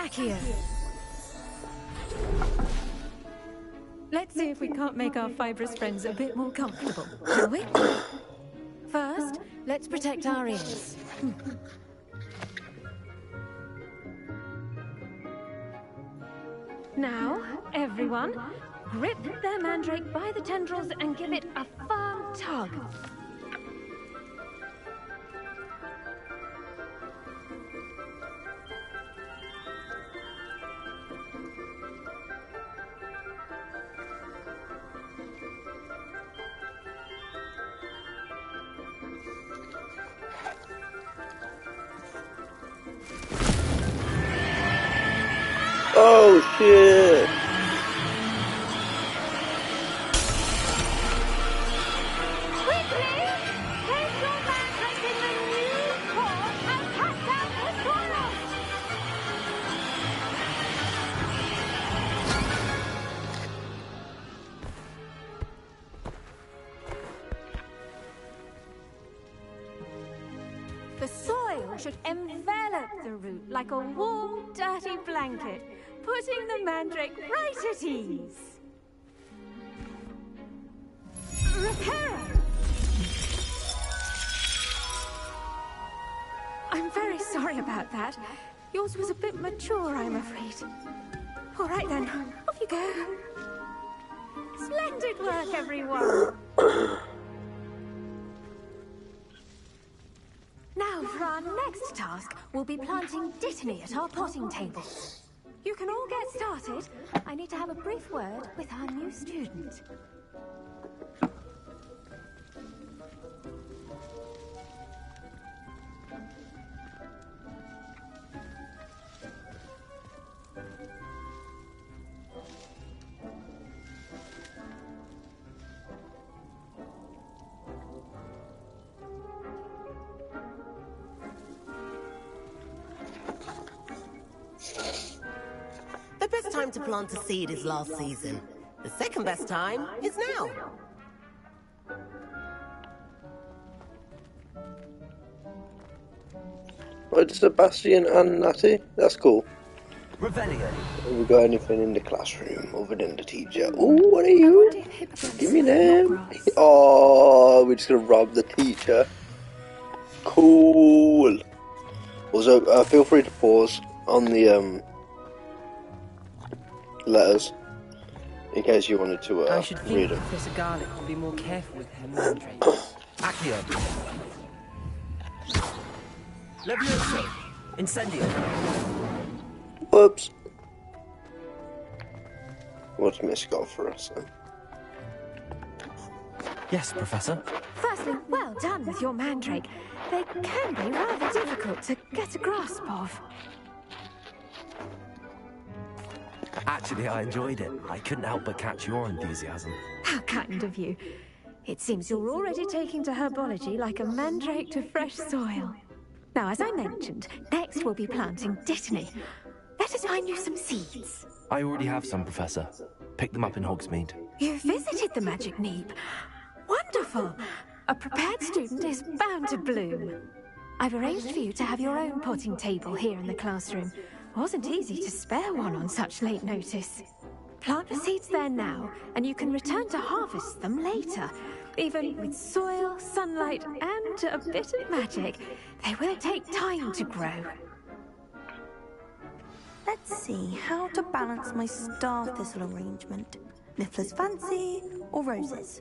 Accio. Let's see if we can't make our fibrous friends a bit more comfortable, shall we? First, let's protect our ears. Now, everyone, grip their mandrake by the tendrils and give it a firm tug. Oh shit! Quickly! Place your mandrake in the new port and cut down the soil! The soil should envelop the root like a warm, dirty blanket, putting the mandrake right at ease. Repair! I'm very sorry about that. Yours was a bit mature, I'm afraid. All right then, off you go. Splendid work, everyone. Now, for our next task, we'll be planting Dittany at our potting table. You can all get started. I need to have a brief word with our new student. The best time to plant a seed is last season. The second best time is now. Right, Sebastian and Natty. That's cool. Revelio. Have we got anything in the classroom other than the teacher? Ooh, what are you? Give me them. Oh, we're just gonna rob the teacher. Cool. Also, feel free to pause on the letters in case you wanted to I should read think them. Professor Garlic will be more careful with her mandrake. Accio. Levioso. Incendio. Whoops. What's Miss got for us then? Yes, Professor. Firstly, well done with your mandrake. They can be rather difficult to get a grasp of. Actually, I enjoyed it. I couldn't help but catch your enthusiasm. How kind of you. It seems you're already taking to herbology like a mandrake to fresh soil. Now, as I mentioned, next we'll be planting Dittany. Let us find you some seeds. I already have some, Professor. Picked them up in Hogsmeade. You visited the Magic Neep. Wonderful. A prepared student is bound to bloom. I've arranged for you to have your own potting table here in the classroom. Wasn't easy to spare one on such late notice. Plant the seeds there now, and you can return to harvest them later. Even with soil, sunlight, and a bit of magic, they will take time to grow. Let's see how to balance my star thistle arrangement. Niffler's fancy or roses?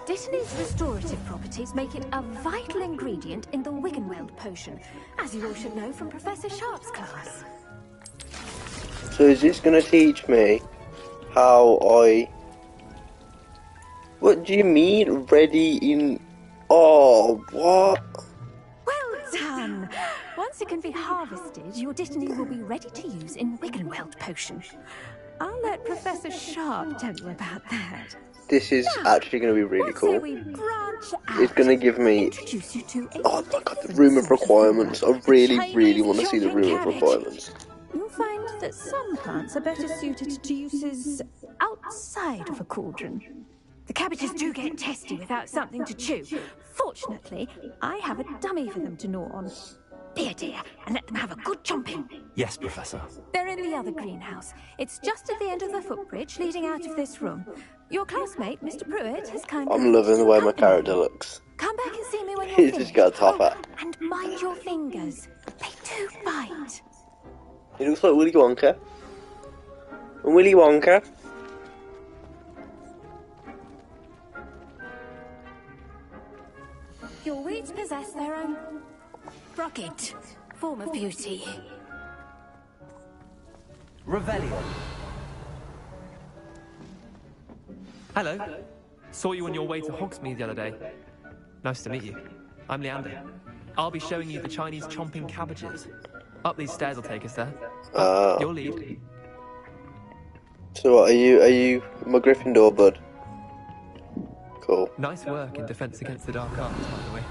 Dittany's restorative properties make it a vital ingredient in the Wiggenweld potion, as you all should know from Professor Sharp's class. So is this going to teach me how I... What do you mean, ready in... Oh, what? Well done! Once it can be harvested, your Dittany will be ready to use in Wiggenweld potion. I'll let Professor Sharp tell you about that. This is actually going to be really Let's say cool. we branch out. It's going to give me... Introduce you to a Oh my god, the room of requirements. I really, Chinese really want to see the room of jumping requirements. You'll find that some plants are better suited to uses outside of a cauldron. The cabbages do get testy without something to chew. Fortunately, I have a dummy for them to gnaw on. Be a dear, and let them have a good chomping. Yes, Professor. They're in the other greenhouse. It's just at the end of the footbridge leading out of this room. Your classmate, Mr. Pruitt, has kindly... I'm loving the way my character looks. Come back and see me when you're He's finished. just got a top hat. And mind your fingers. They do bite. He looks like Willy Wonka. Willy Wonka. Your weeds possess their own rugged form of beauty. Revelio. Hello. Saw you on your way to Hogsmeade the other day. Nice to meet you. I'm Leander. I'll be showing you the Chinese chomping cabbages. Up these stairs will take us there. Your lead. So what, are you my Gryffindor bud? Cool. Nice work in defense against the dark arts, by the way.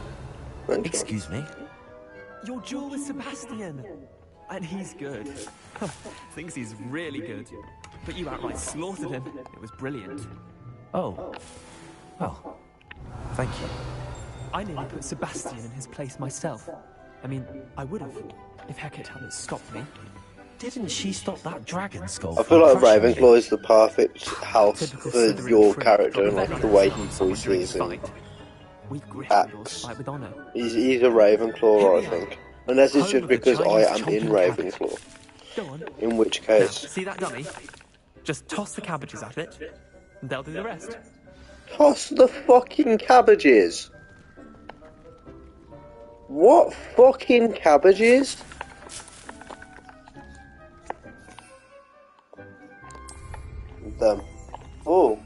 Thank you. Excuse me? Your duel with Sebastian. And he's good. Thinks he's really good. But you outright slaughtered him. It was brilliant. Oh. Well, thank you. I nearly put Sebastian in his place myself. I mean, I would have, if Hecate hadn't stopped me. Didn't she stop that dragon skull? I feel like from crushing Ravenclaw you? is the perfect house Typical for Slytherin your prick. character and Got like the the way venom he someone during voices his and fight. We Gryffindors acts. fight with honor. He's a Ravenclaw, I think. Unless it's Home just of the because I Chinese am in chomping cabbage. Ravenclaw. Go on. In which Now, case, see that dummy? Just toss the cabbages at it, and they'll do the rest. toss the fucking cabbages. What fucking cabbages? Them. Oh.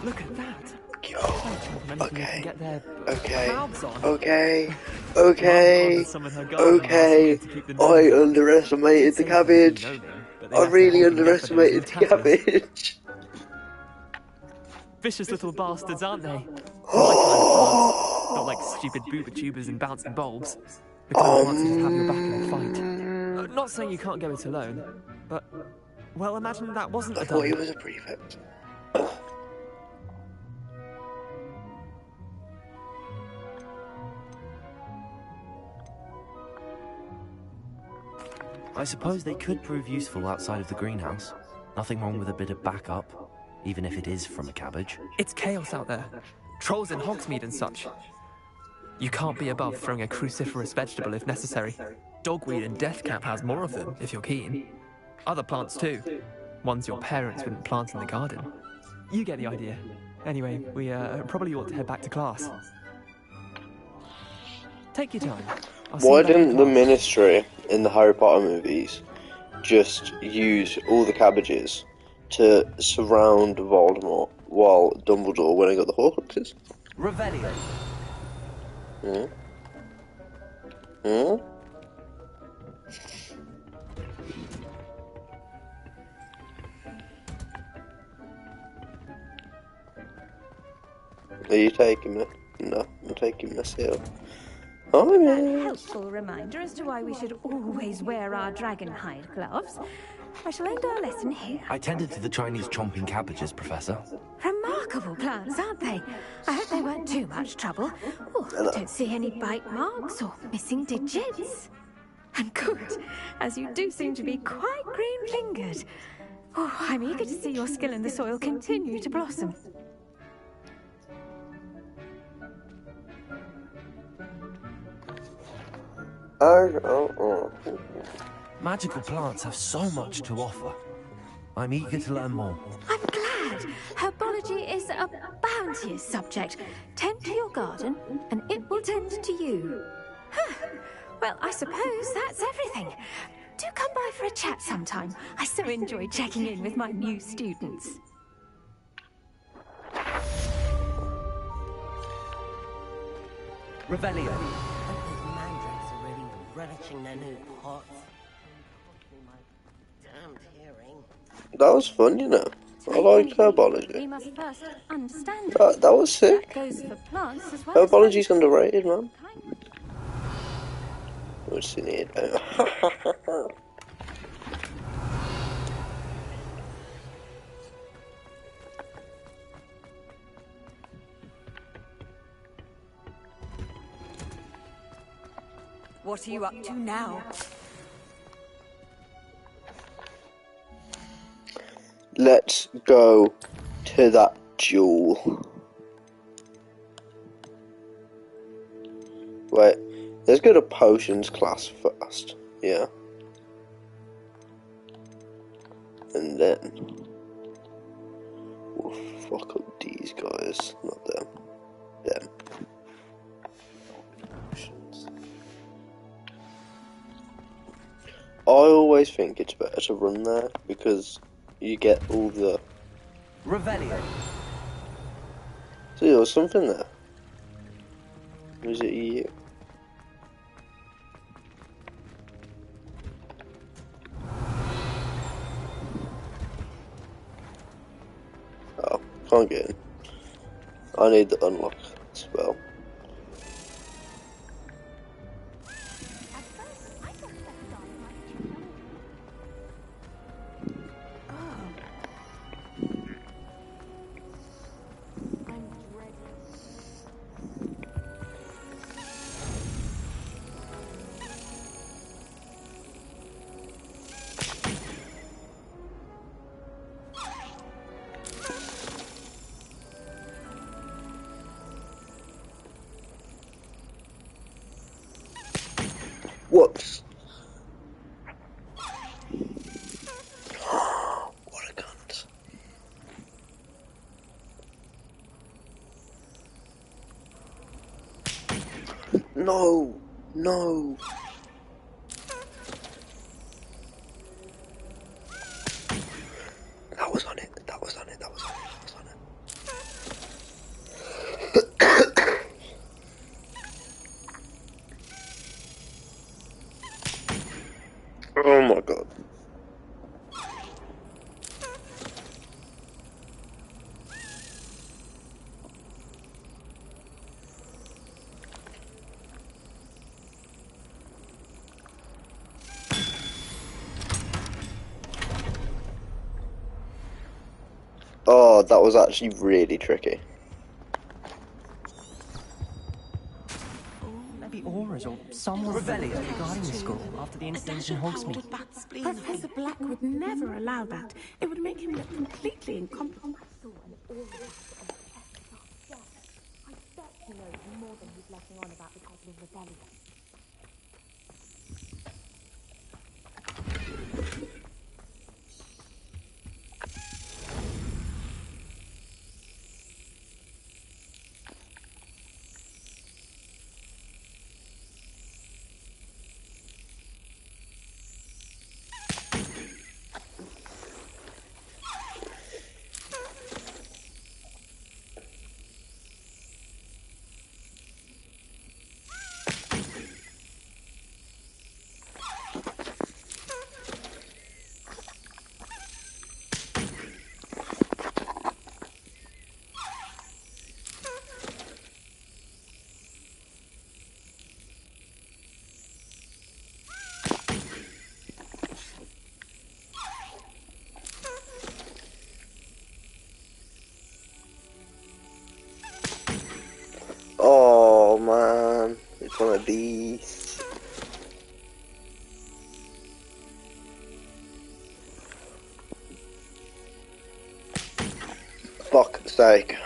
Look at that. Okay. Get their Okay. crowds on. Okay. Okay. Mum summon her garden Okay. last week to keep the I gnomes off. underestimated the Seems like they'd be cabbage. gnoming, but they I left really their holding underestimated the daffodils in tatters. cabbage. Vicious little bastards, aren't they? My kind of plants. Not like stupid booba tubers and bouncing bulbs. The kind of plants who'd have your back in a fight. Not saying you can't go it alone, but... Well, imagine that wasn't I a thought he dummy. was a prefect. I suppose they could prove useful outside of the greenhouse. Nothing wrong with a bit of backup, even if it is from a cabbage. It's chaos out there. Trolls in Hogsmeade and such. You can't be above throwing a cruciferous vegetable if necessary. Dogweed and Deathcap has more of them, if you're keen. Other plants too. Ones your parents wouldn't plant in the garden. You get the idea. Anyway, we probably ought to head back to class. Take your time. I'll see Why you back in didn't the class. Ministry in the Harry Potter movies just use all the cabbages to surround Voldemort while Dumbledore went and got the Horcruxes? Revelio. Hmm? Hmm? Are you taking me? No, I'm taking myself. Oh, That yeah. helpful reminder as to why we should always wear our dragon hide gloves. I shall end our lesson here. I tended to the Chinese chomping cabbages, Professor. Remarkable plants, aren't they? I hope they weren't too much trouble. Oh, I don't see any bite marks or missing digits. And good, as you do seem to be quite green-fingered. Oh, I'm eager to see your skill in the soil continue to blossom. Oh. Magical plants have so much to offer. I'm eager to learn more. I'm glad. Herbology is a bounteous subject. Tend to your garden, and it will tend to you. Huh. Well, I suppose that's everything. Do come by for a chat sometime. I so enjoy checking in with my new students. Revelio. Those mandrakes are really relishing their new pots. My damned hearing. That was fun, you know. I liked We herbology. must first understand. That was sick. That goes for plants as well. Herbology's underrated, man. What's in it? What are you up to now? Let's go to that jewel. Wait, let's go to potions class first. Yeah. And then we'll fuck up these guys. Not them. Them. Potions. I always think it's better to run there because you get all the... Revelio. See, there was something there. Was it you? Oh, can't get in. I need the unlock spell. Whoops. What a cunt. No, no. That was on it, that was on it, that was on it, that was on it. Oh my god. Oh, that was actually really tricky. Maybe auras or someone regarding the school after the incident in Hogsmeade. Professor Black would never allow that. It would make him look completely incompetent. Oh man, it's one of these. Fuck's sake.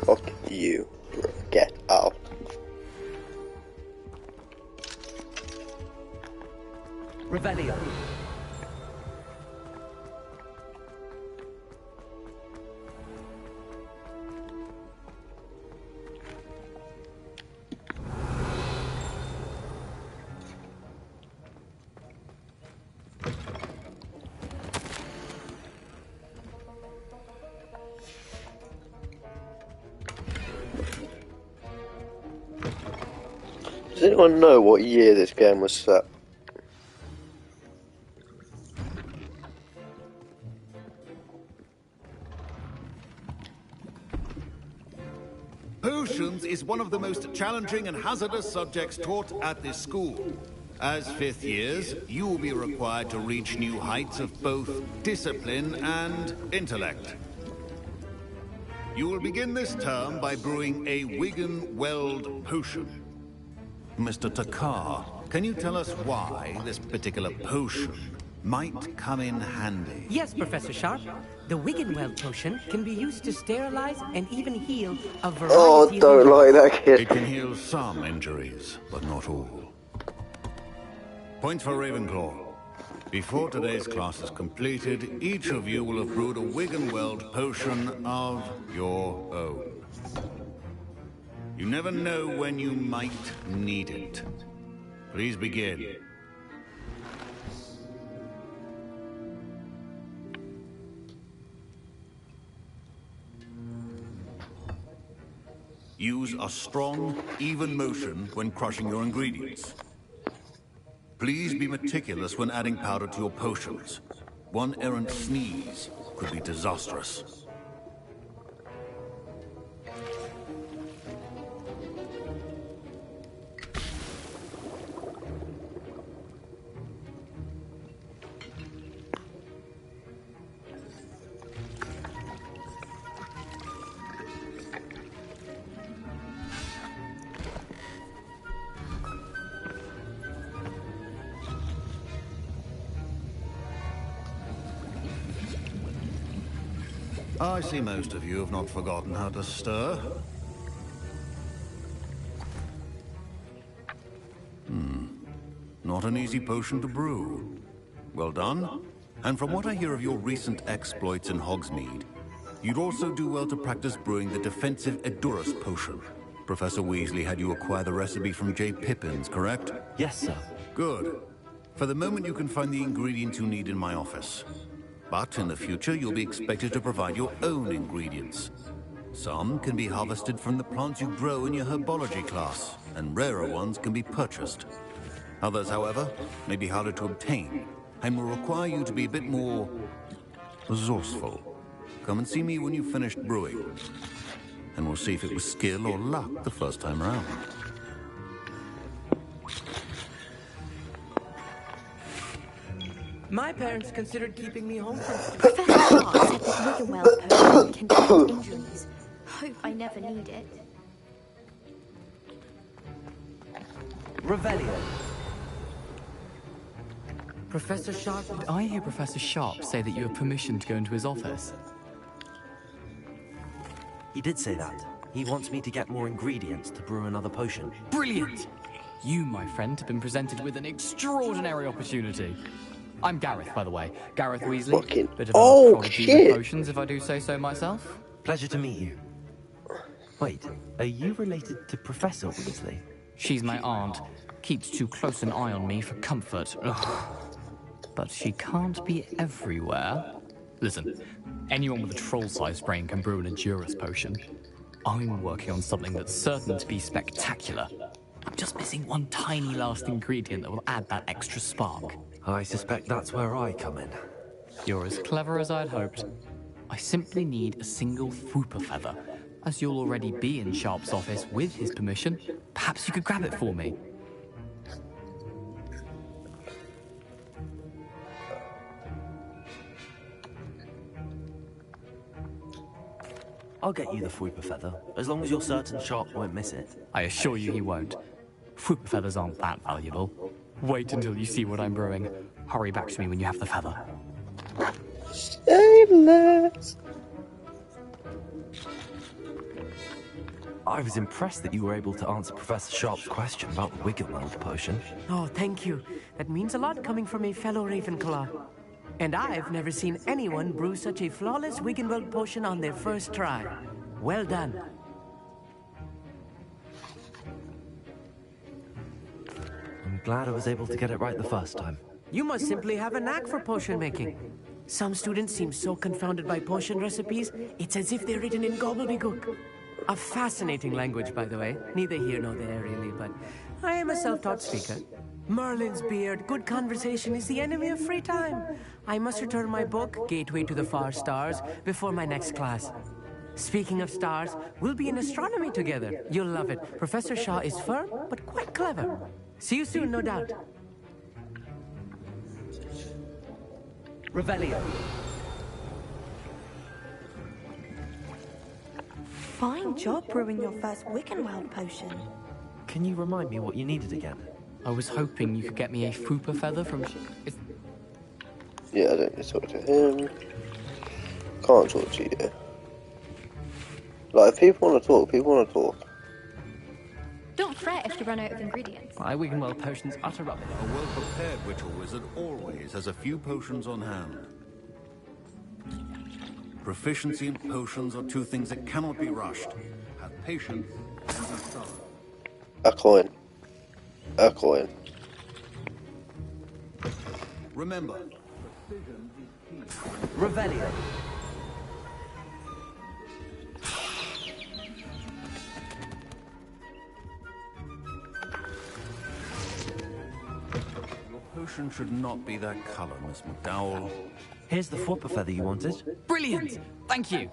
Fuck you. Get out. Revelio. Does anyone know what year this game was set? Potions is one of the most challenging and hazardous subjects taught at this school. As fifth years, you will be required to reach new heights of both discipline and intellect. You will begin this term by brewing a Wigan Weld potion. Mr. Takar, can you tell us why this particular potion might come in handy? Yes, Professor Sharp. The Wiggenweld potion can be used to sterilize and even heal a variety Oh, don't like that kid. It can heal some injuries, but not all. Points for Ravenclaw. Before today's class is completed, each of you will have brewed a Wiggenweld potion of your own. You never know when you might need it. Please begin. Use a strong, even motion when crushing your ingredients. Please be meticulous when adding powder to your potions. One errant sneeze could be disastrous. I see most of you have not forgotten how to stir. Not an easy potion to brew. Well done. And from what I hear of your recent exploits in Hogsmeade, you'd also do well to practice brewing the defensive Edurus potion. Professor Weasley had you acquire the recipe from J. Pippins, correct? Yes, sir. Good. For the moment, you can find the ingredients you need in my office. But in the future, you'll be expected to provide your own ingredients. Some can be harvested from the plants you grow in your herbology class, and rarer ones can be purchased. Others, however, may be harder to obtain, and will require you to be a bit more resourceful. Come and see me when you've finished brewing, and we'll see if it was skill or luck the first time around. My parents considered keeping me home from... Professor Sharp said that Wiggenweld potion can treat injuries. Hope I never need it. Revelio. Professor Sharp... Did I hear Professor Sharp say that you have permission to go into his office? He did say that. He wants me to get more ingredients to brew another potion. Brilliant! You, my friend, have been presented with an extraordinary opportunity. I'm Gareth, by the way. Gareth Weasley. Fucking Bit of a prodigy with shit. potions, if I do say so myself. Pleasure to meet you. Wait, are you related to Professor Weasley? She's my aunt. Keeps too close an eye on me for comfort. Ugh. But she can't be everywhere. Listen, anyone with a troll-sized brain can brew an Edurus potion. I'm working on something that's certain to be spectacular. I'm just missing one tiny last ingredient that will add that extra spark. I suspect that's where I come in. You're as clever as I'd hoped. I simply need a single Fwooper feather. As you'll already be in Sharp's office with his permission, perhaps you could grab it for me. I'll get you the Fwooper feather, as long as you're certain Sharp won't miss it. I assure you he won't. Fwooper feathers aren't that valuable. Wait until you see what I'm brewing. Hurry back to me when you have the feather. Shameless. I was impressed that you were able to answer Professor Sharp's question about the Wiggenweld potion. Oh, thank you. That means a lot coming from a fellow Ravenclaw. And I've never seen anyone brew such a flawless Wiggenweld potion on their first try. Well done. I'm glad I was able to get it right the first time. You must simply have a knack for potion making. Some students seem so confounded by potion recipes, it's as if they're written in gobbledygook. A fascinating language, by the way. Neither here nor there, really, but I am a self-taught speaker. Merlin's beard, good conversation is the enemy of free time. I must return my book, Gateway to the Far Stars, before my next class. Speaking of stars, we'll be in astronomy together. You'll love it. Professor Shaw is firm, but quite clever. See you soon, no doubt. Revelio. Fine job brewing your first Wickenweld potion. Can you remind me what you needed again? I was hoping you could get me a Fupa feather from... Yeah, I don't need to talk to him. Can't talk to you. Like, if people want to talk, people want to talk. Don't fret if you run out of ingredients. My Wiggenweld potion's utter rubbish. A well-prepared witch or wizard always has a few potions on hand. Proficiency and potions are two things that cannot be rushed. Have patience and be thorough. A coin. A coin. Remember, precision is key. Revelio. Your potion should not be that color, Miss McDowell. Here's the Fwopper feather you wanted. Brilliant! Thank you.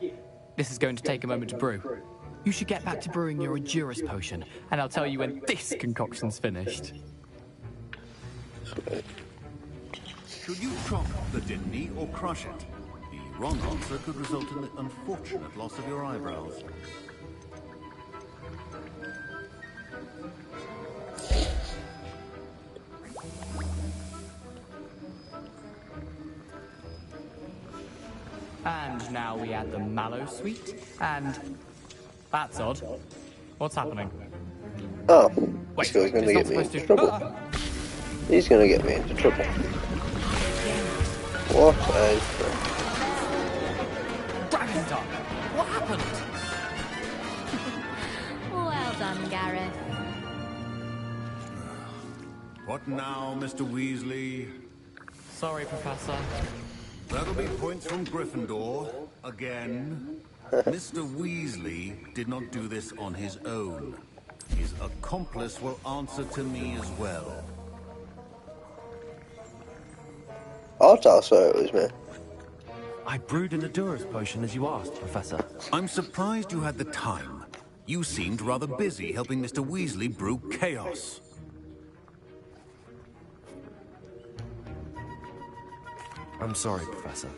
This is going to take a moment to brew. You should get back to brewing your Endurus potion, and I'll tell you when this concoction's finished. Should you chop the Dinny or crush it? The wrong answer could result in the unfortunate loss of your eyebrows. And now we add the mallow sweet, and... That's odd. What's happening? Oh, Wait, this guy's going to it's get me not into supposed trouble. to- He's going to get me into trouble. What a... Dragon Dog! What happened? Well done, Gareth. What now, Mr. Weasley? Sorry, Professor. That'll be points from Gryffindor. Again. Mr. Weasley did not do this on his own. His accomplice will answer to me as well. I'll tell so it was me. I brewed an Endurus potion as you asked, Professor. I'm surprised you had the time. You seemed rather busy helping Mr. Weasley brew chaos. I'm sorry, Professor.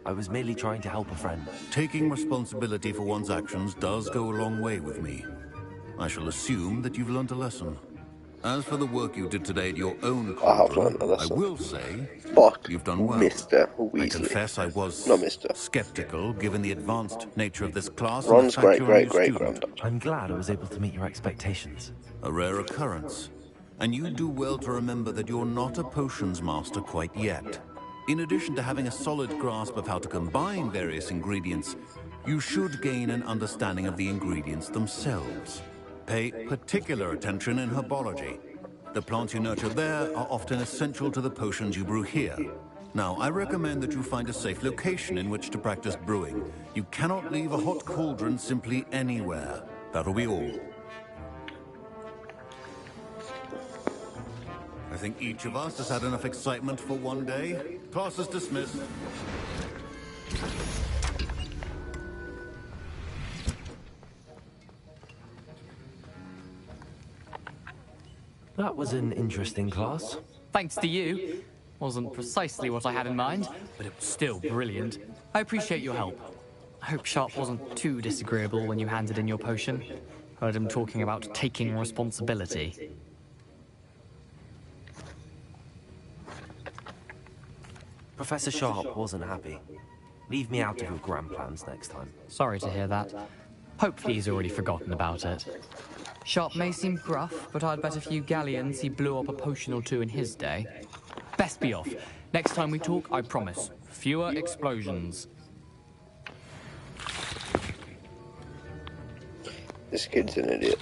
I was merely trying to help a friend. Taking responsibility for one's actions does go a long way with me. I shall assume that you've learned a lesson. As for the work you did today at your own cauldron, I will say, you've done well. Mr. Weasley. I confess I was Not Mr. skeptical, given the advanced nature of this class. Ron's and the fact you're a new student. great-great-great-granddad. I'm glad I was able to meet your expectations. A rare occurrence. And you do well to remember that you're not a potions master quite yet. In addition to having a solid grasp of how to combine various ingredients, you should gain an understanding of the ingredients themselves. Pay particular attention in herbology. The plants you nurture there are often essential to the potions you brew here. Now, I recommend that you find a safe location in which to practice brewing. You cannot leave a hot cauldron simply anywhere. That'll be all. I think each of us has had enough excitement for one day. Class is dismissed. That was an interesting class. Thanks to you. Wasn't precisely what I had in mind, but it was still brilliant. I appreciate your help. I hope Sharp wasn't too disagreeable when you handed in your potion. Heard him talking about taking responsibility. Professor Sharp wasn't happy. Leave me out of your grand plans next time. Sorry to hear that. Hopefully he's already forgotten about it. Sharp may seem gruff, but I'd bet a few galleons he blew up a potion or two in his day. Best be off. Next time we talk, I promise. Fewer explosions. This kid's an idiot.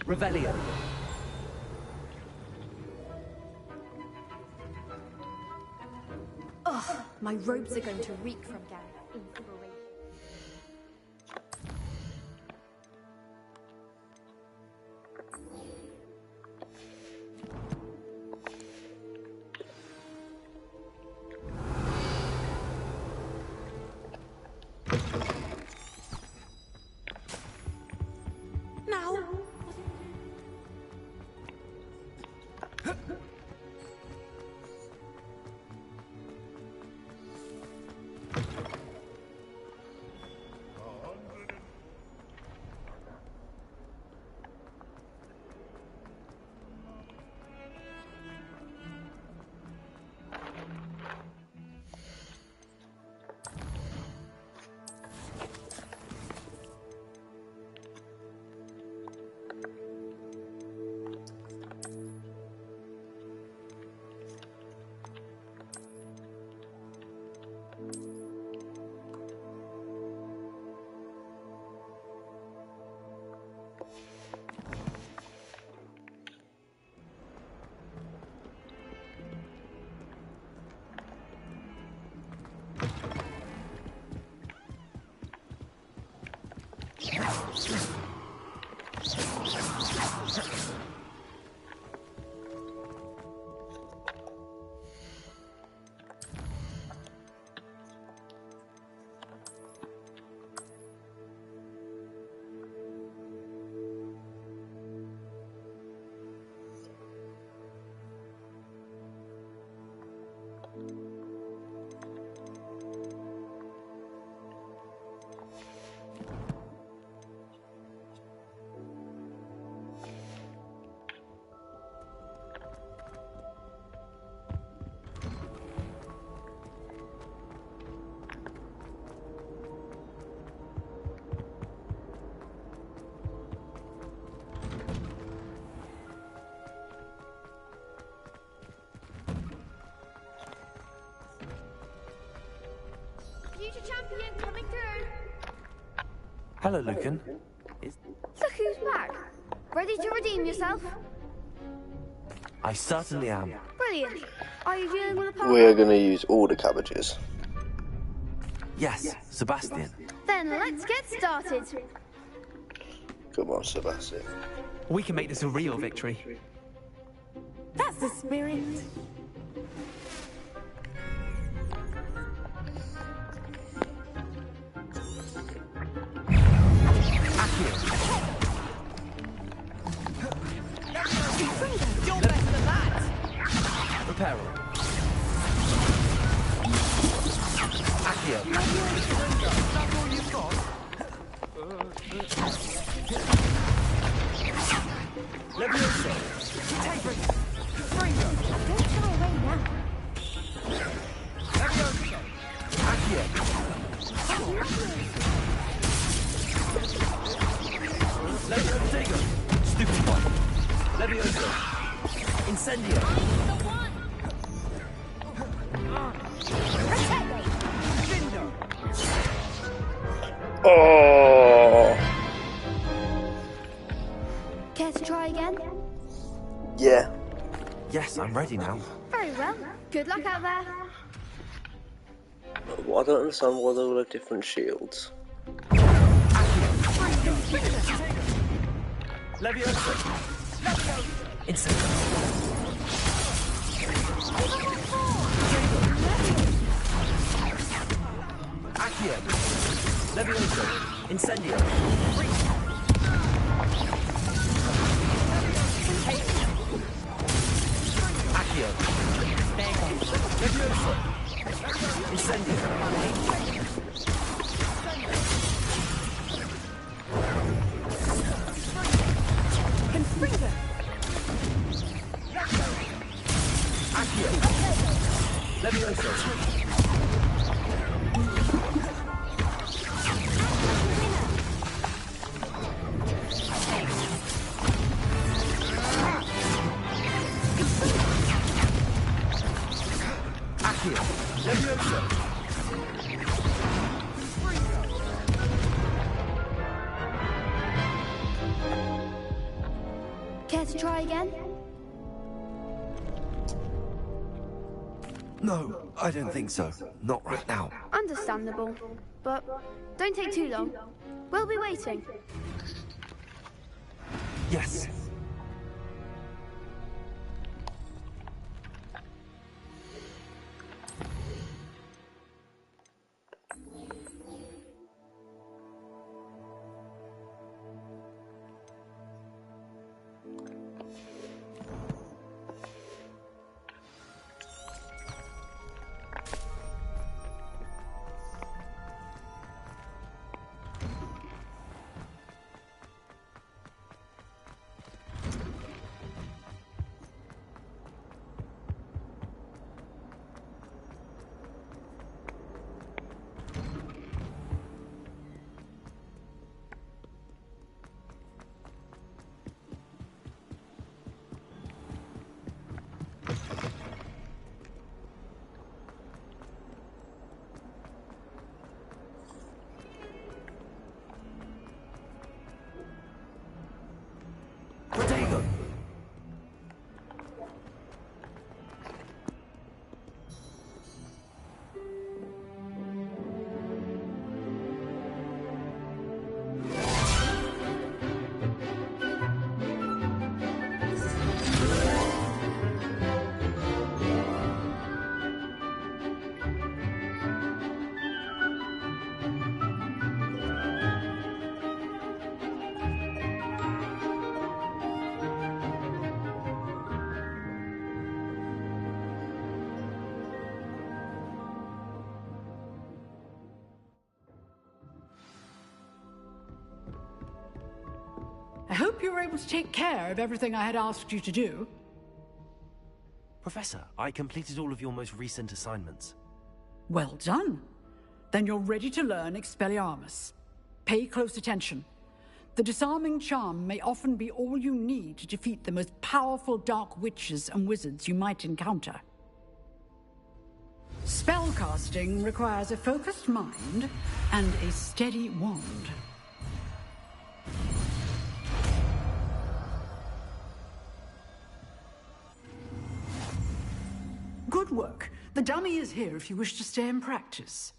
Revelio. Ugh, my robes are going to reek from Gareth. Future champion coming through. Hello, Lucan. Look who's back. Ready to redeem yourself? I certainly am. Brilliant. Are you dealing with a partner? We are going to use all the cabbages. Yes, Sebastian. Then let's get started. Come on, Sebastian. We can make this a real victory. That's the spirit. You're better than that! Reparo. Accio. That's all you've got? Levioso. Take it! Don't shy away now. Levioso! Accio. Levioso. Stupid one. Levioso. Incendio. Oh! Care to try again? Yeah. Yes, I'm ready now. Very well. Good luck out there. Well, I don't understand why they all have different shields. Levioso. Incendio. Accio. Levioso. Incendio. Accio. Levioso. Incendio. Confringo. Accio. Levioso. Accio. Levioso. Care to try again? No, I don't think so. Not right now. Understandable. But don't take too long. We'll be waiting. Yes. I hope you were able to take care of everything I had asked you to do. Professor, I completed all of your most recent assignments. Well done. Then you're ready to learn Expelliarmus. Pay close attention. The disarming charm may often be all you need to defeat the most powerful dark witches and wizards you might encounter. Spellcasting requires a focused mind and a steady wand. Good work. The dummy is here if you wish to stay and practice.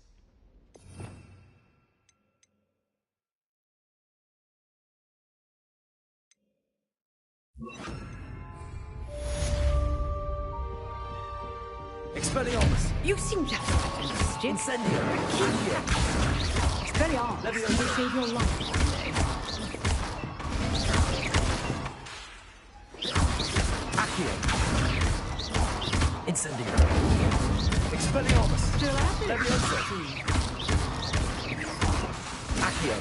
Expelliarmus! You seem to have a stick. Incendio! Expelliarmus will save your life someday. Accio! Incendio! Expelliarmus! Still at it? Levioso! Accio!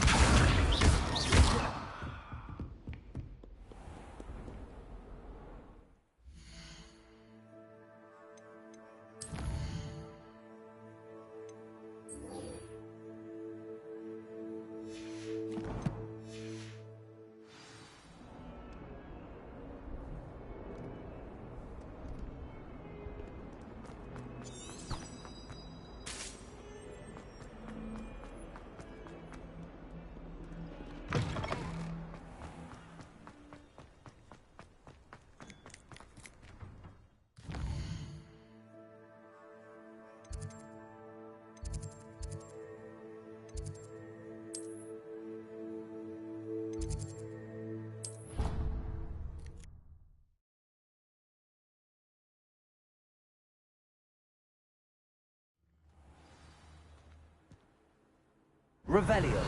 Revelio.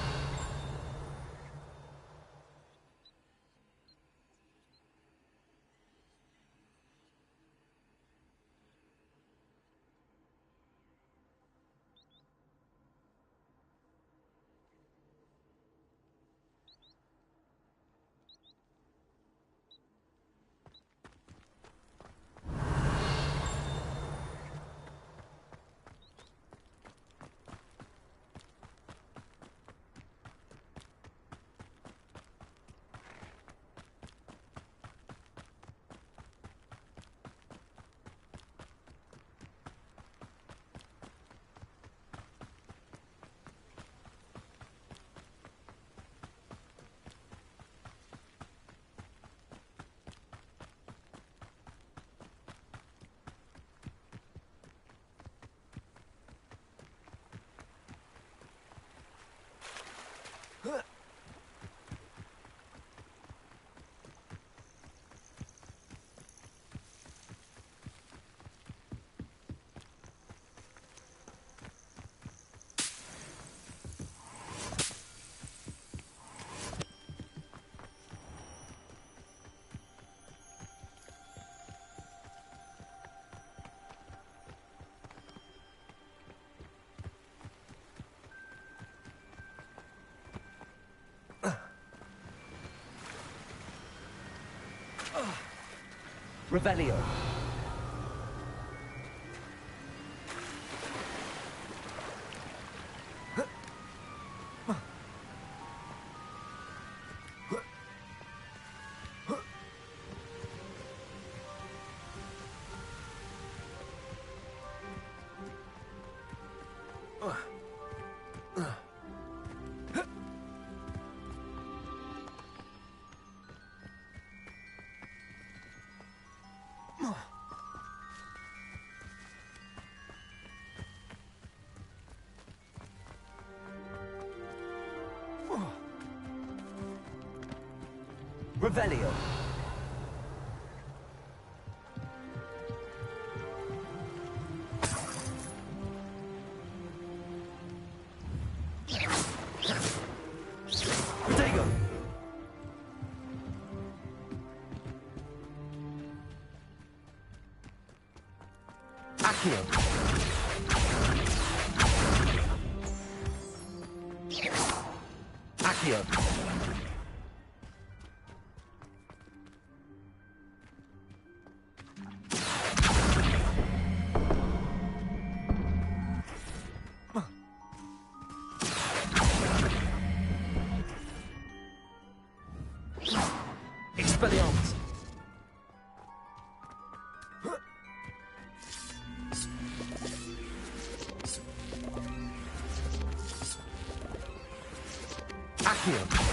Revelio. Revelio. Protego. Accio. Accio. Expelliarmus. Accio.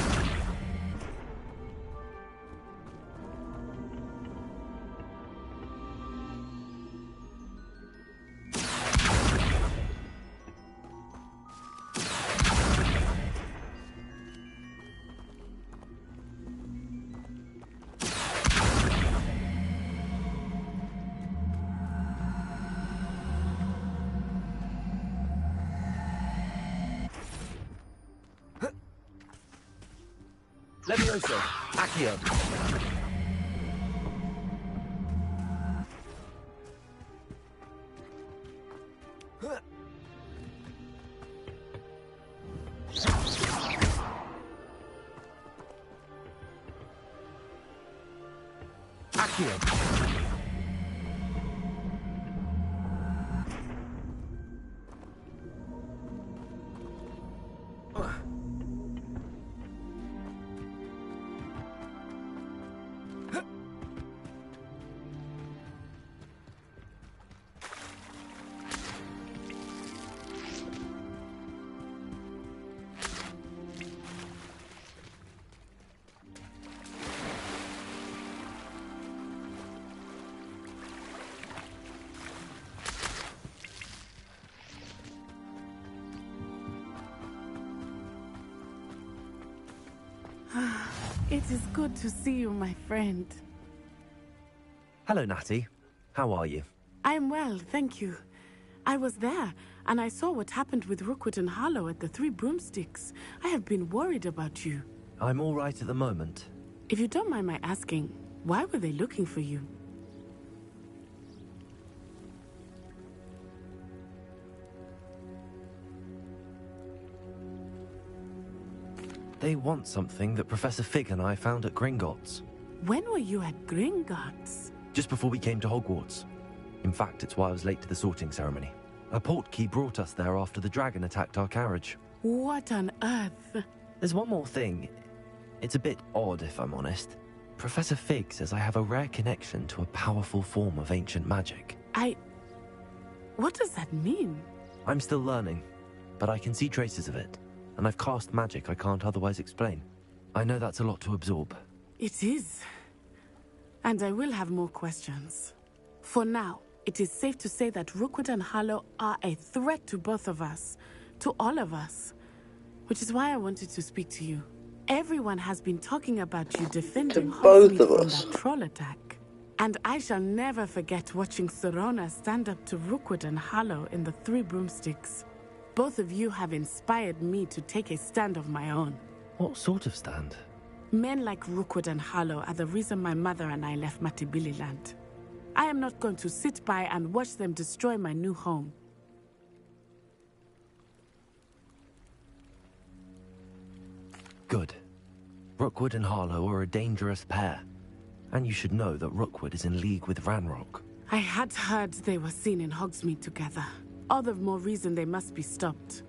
Levioso. Accio. Accio. It is good to see you, my friend. Hello, Natty. How are you? I'm well, thank you. I was there, and I saw what happened with Rookwood and Harlow at the Three Broomsticks. I have been worried about you. I'm all right at the moment. If you don't mind my asking, why were they looking for you? They want something that Professor Fig and I found at Gringotts. When were you at Gringotts? Just before we came to Hogwarts. In fact, it's why I was late to the sorting ceremony. A portkey brought us there after the dragon attacked our carriage. What on earth? There's one more thing. It's a bit odd, if I'm honest. Professor Fig says I have a rare connection to a powerful form of ancient magic. What does that mean? I'm still learning, but I can see traces of it. And I've cast magic I can't otherwise explain. I know that's a lot to absorb. It is. And I will have more questions. For now, it is safe to say that Rookwood and Harlow are a threat to both of us. To all of us. Which is why I wanted to speak to you. Everyone has been talking about you defending both Hogsmeade of from us. that troll attack. And I shall never forget watching Serona stand up to Rookwood and Harlow in the Three Broomsticks. Both of you have inspired me to take a stand of my own. What sort of stand? Men like Rookwood and Harlow are the reason my mother and I left Matibili-land. I am not going to sit by and watch them destroy my new home. Good. Rookwood and Harlow are a dangerous pair. And you should know that Rookwood is in league with Ranrock. I had heard they were seen in Hogsmeade together. All the more reason they must be stopped.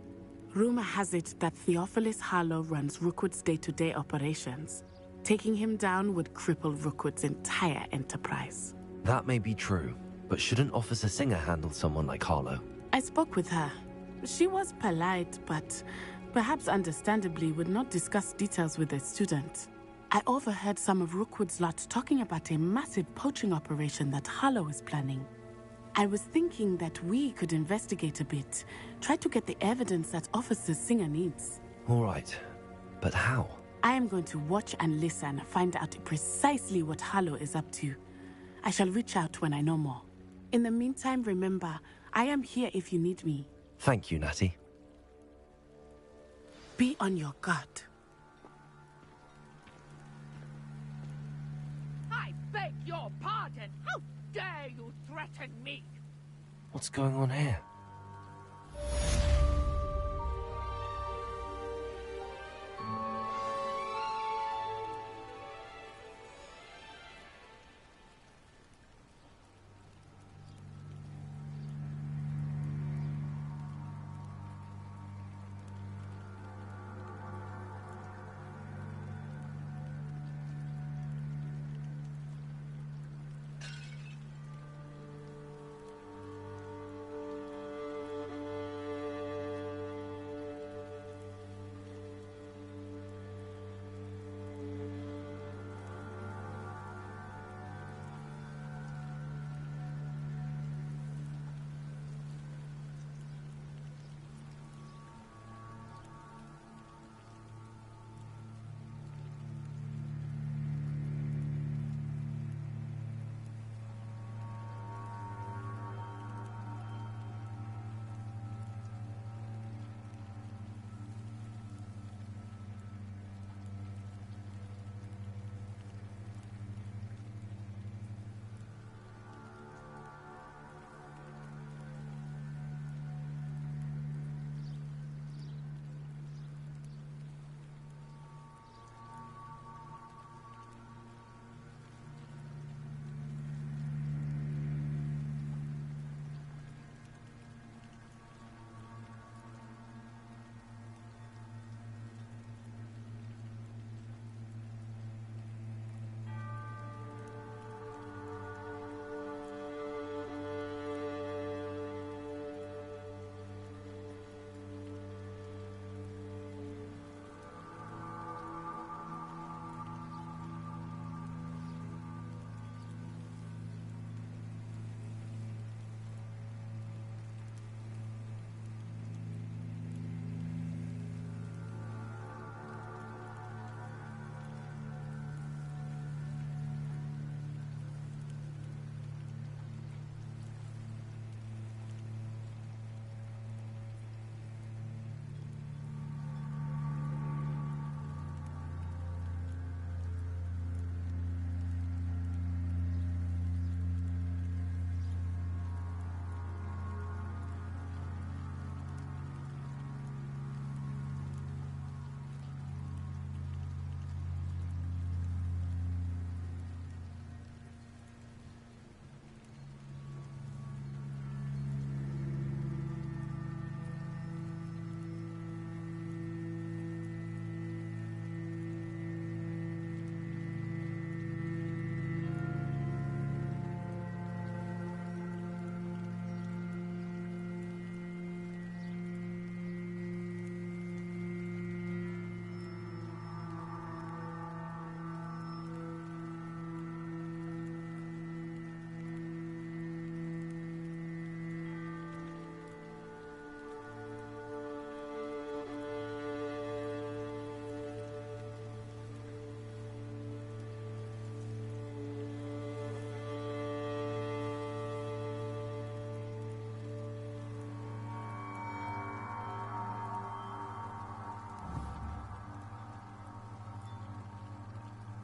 Rumor has it that Theophilus Harlow runs Rookwood's day-to-day operations. Taking him down would cripple Rookwood's entire enterprise. That may be true, but shouldn't Officer Singer handle someone like Harlow? I spoke with her. She was polite, but perhaps understandably would not discuss details with a student. I overheard some of Rookwood's lot talking about a massive poaching operation that Harlow is planning. I was thinking that we could investigate a bit, try to get the evidence that Officer Singer needs. All right, but how? I am going to watch and listen, find out precisely what Harlow is up to. I shall reach out when I know more. In the meantime, remember, I am here if you need me. Thank you, Natty. Be on your guard. I beg your pardon! How dare you threaten me? What's going on here?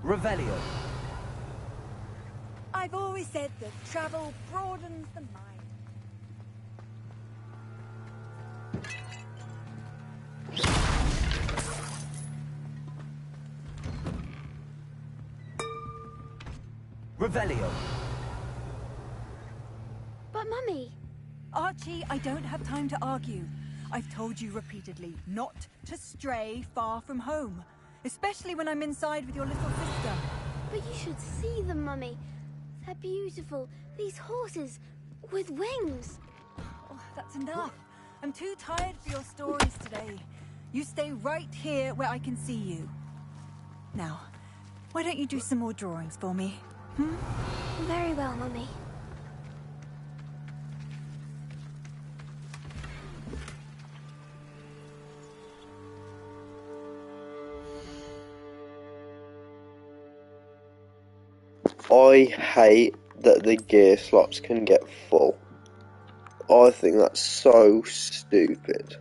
Revelio. I've always said that travel broadens the mind. Revelio. But Mummy... Archie, I don't have time to argue. I've told you repeatedly not to stray far from home, especially when I'm inside with your little sister. But you should see them, Mummy. They're beautiful. These horses with wings. Oh, that's enough. I'm too tired for your stories today. You stay right here where I can see you. Now, why don't you do some more drawings for me? Very well, Mummy. I hate that the gear slots can get full. I think that's so stupid.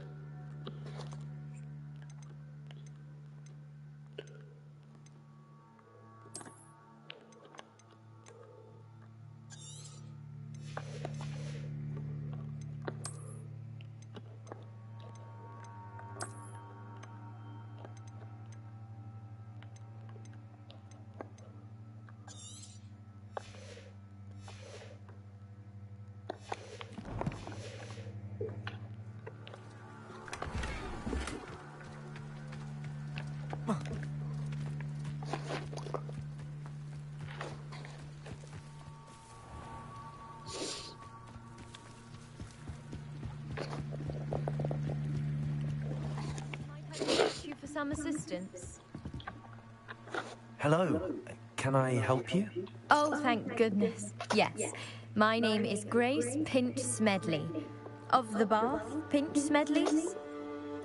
You for some assistance? Hello. Can I help you? Oh, thank goodness. Yes. My name is Grace Pinch Smedley. Of the Bath Pinch Smedleys?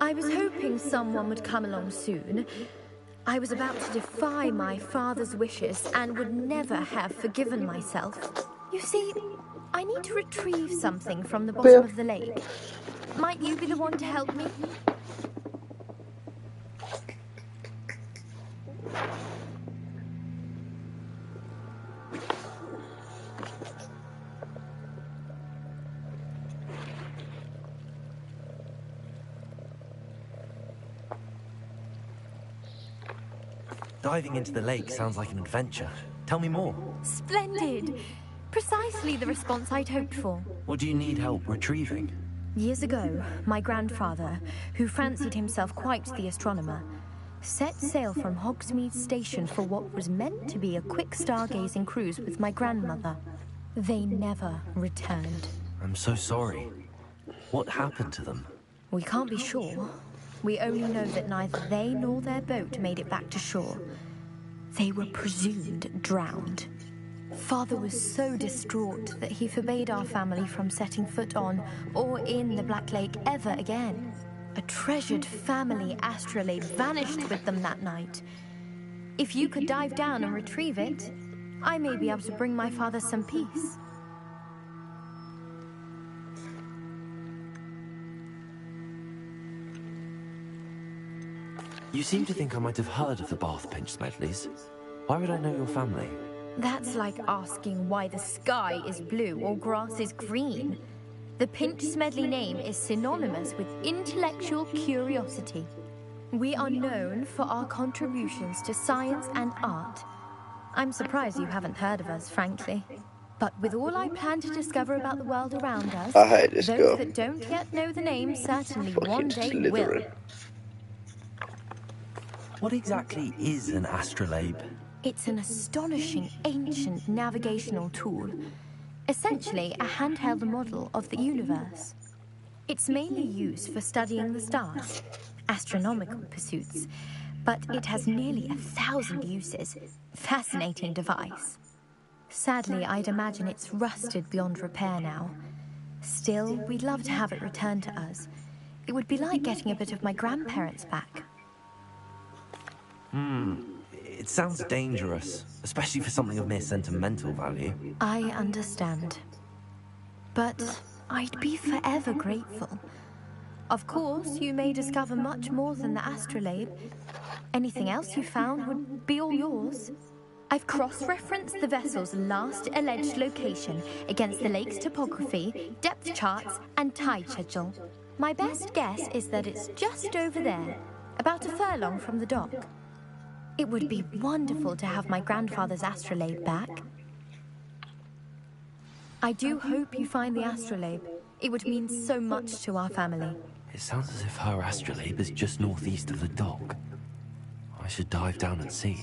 I was hoping someone would come along soon. I was about to defy my father's wishes and would never have forgiven myself. You see, I need to retrieve something from the bottom of the lake. Might you be the one to help me? Diving into the lake sounds like an adventure. Tell me more. Splendid. Precisely the response I'd hoped for. What do you need help retrieving? Years ago, my grandfather, who fancied himself quite the astronomer, set sail from Hogsmeade Station for what was meant to be a quick stargazing cruise with my grandmother. They never returned. I'm so sorry. What happened to them? We can't be sure. We only know that neither they nor their boat made it back to shore. They were presumed drowned. Father was so distraught that he forbade our family from setting foot on or in the Black Lake ever again. A treasured family astrolabe vanished with them that night. If you could dive down and retrieve it, I may be able to bring my father some peace. You seem to think I might have heard of the Bath Pinch Smedleys. Why would I know your family? That's like asking why the sky is blue or grass is green. The Pinch Smedley name is synonymous with intellectual curiosity. We are known for our contributions to science and art. I'm surprised you haven't heard of us, frankly. But with all I plan to discover about the world around us, I hate this those girl. that don't yet know the name certainly one day Slytherin. will. What exactly is an astrolabe? It's an astonishing ancient navigational tool. Essentially, a handheld model of the universe. It's mainly used for studying the stars, astronomical pursuits, but it has nearly 1,000 uses. Fascinating device. Sadly, I'd imagine it's rusted beyond repair now. Still, we'd love to have it returned to us. It would be like getting a bit of my grandparents back. It sounds dangerous, especially for something of mere sentimental value. I understand. But I'd be forever grateful. Of course, you may discover much more than the astrolabe. Anything else you found would be all yours. I've cross-referenced the vessel's last alleged location against the lake's topography, depth charts, and tide schedule. My best guess is that it's just over there, about a furlong from the dock. It would be wonderful to have my grandfather's astrolabe back. I do hope you find the astrolabe. It would mean so much to our family. It sounds as if her astrolabe is just northeast of the dock. I should dive down and see.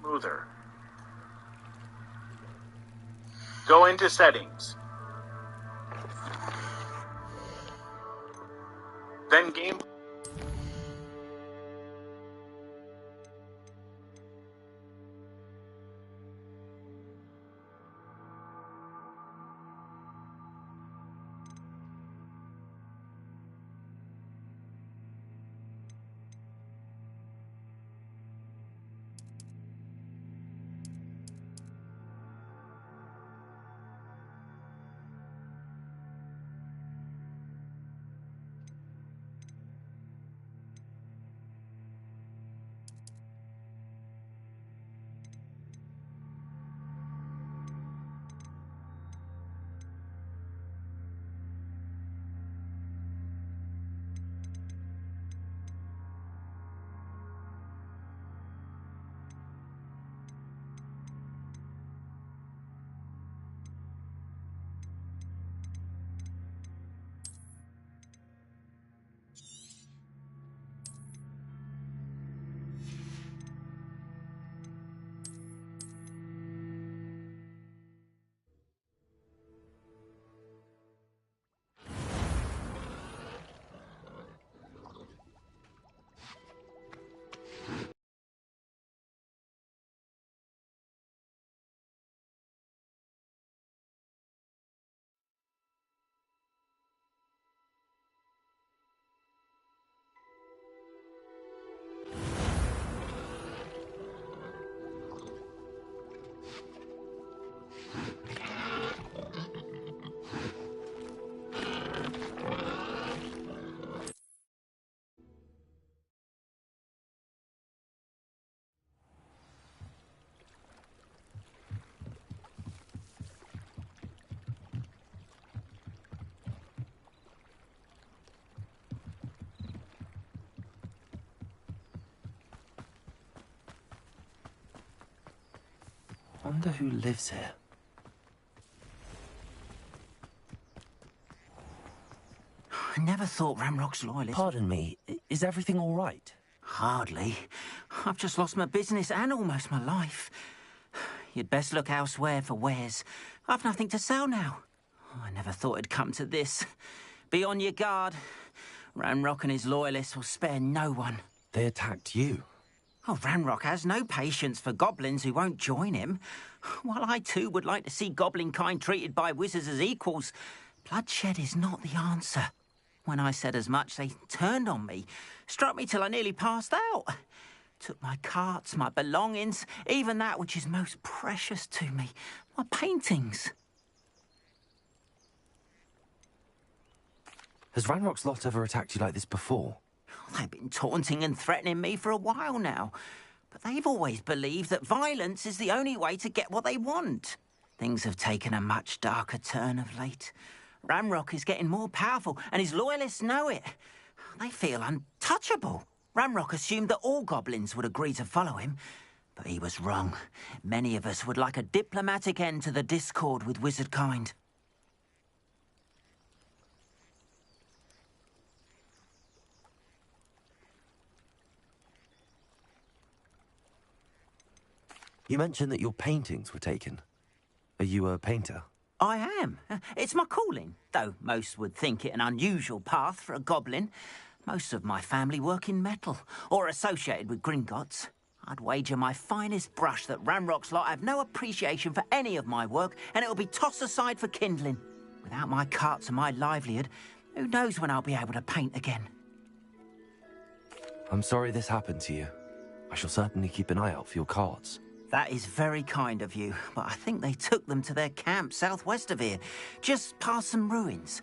Smoother. Go into settings. Then game. Wonder who lives here. I never thought Ramrock's loyalist... Pardon me, is everything all right? Hardly. I've just lost my business and almost my life. You'd best look elsewhere for wares. I've nothing to sell now. I never thought it'd come to this. Be on your guard. Ramrock and his loyalists will spare no one. They attacked you? Oh, Ramrock has no patience for goblins who won't join him. While I too would like to see goblin kind treated by wizards as equals, bloodshed is not the answer. When I said as much, they turned on me, struck me till I nearly passed out. Took my carts, my belongings, even that which is most precious to me, my paintings. Has Ranrock's lot ever attacked you like this before? They've been taunting and threatening me for a while now, but they've always believed that violence is the only way to get what they want. Things have taken a much darker turn of late. Ramrock is getting more powerful, and his loyalists know it. They feel untouchable. Ramrock assumed that all goblins would agree to follow him, but he was wrong. Many of us would like a diplomatic end to the discord with wizard kind. You mentioned that your paintings were taken. Are you a painter? I am. It's my calling, though most would think it an unusual path for a goblin. Most of my family work in metal, or associated with Gringotts. I'd wager my finest brush that Ramrock's lot have no appreciation for any of my work, and it'll be tossed aside for kindling. Without my carts and my livelihood, who knows when I'll be able to paint again. I'm sorry this happened to you. I shall certainly keep an eye out for your cards. That is very kind of you, but I think they took them to their camp southwest of here, just past some ruins.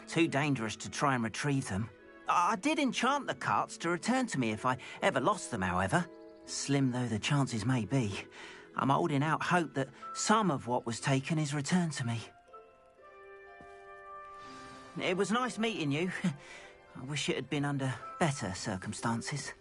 Too dangerous to try and retrieve them. I did enchant the carts to return to me if I ever lost them, however. Slim though the chances may be, I'm holding out hope that some of what was taken is returned to me. It was nice meeting you. I wish it had been under better circumstances.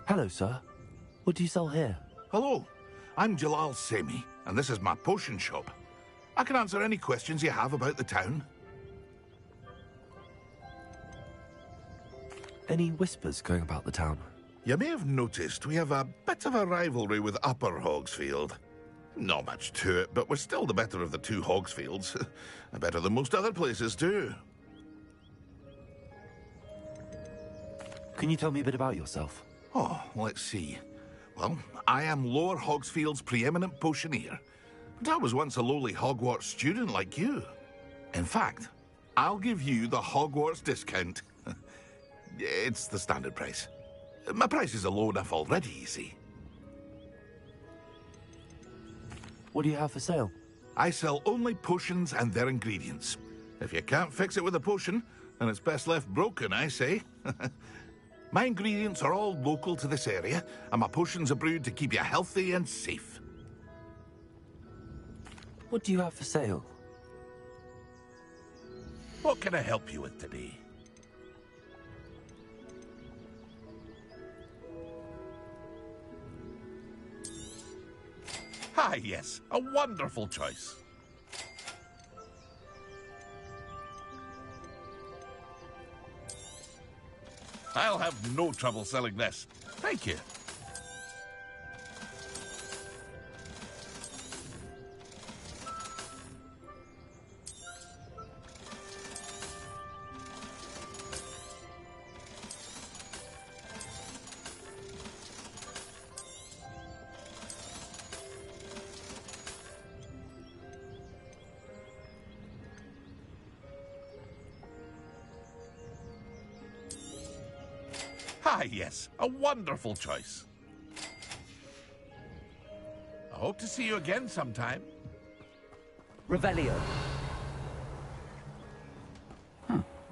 Hello, sir. What do you sell here? Hello, I'm Jalal Semi, and this is my potion shop. I can answer any questions you have about the town. Any whispers going about the town? You may have noticed we have a bit of a rivalry with Upper Hogsfield. Not much to it, but we're still the better of the two Hogsfields. Better than most other places, too. Can you tell me a bit about yourself? Oh, let's see. Well, I am Lower Hogsfield's preeminent potioneer. But I was once a lowly Hogwarts student like you. In fact, I'll give you the Hogwarts discount. It's the standard price. My prices are low enough already, you see. What do you have for sale? I sell only potions and their ingredients. If you can't fix it with a potion, then it's best left broken, I say. My ingredients are all local to this area, and my potions are brewed to keep you healthy and safe. What do you have for sale? What can I help you with today? Ah, yes, a wonderful choice. I'll have no trouble selling this. Thank you. Ah, yes, a wonderful choice. I hope to see you again sometime. Revelio.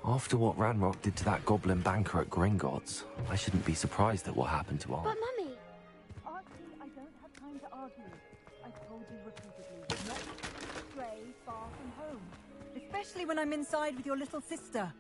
After what Ranrock did to that goblin banker at Gringotts, I shouldn't be surprised at what happened to our... But, Mummy! Archie, I don't have time to argue. I've told you repeatedly, not to stray far from home. Especially when I'm inside with your little sister.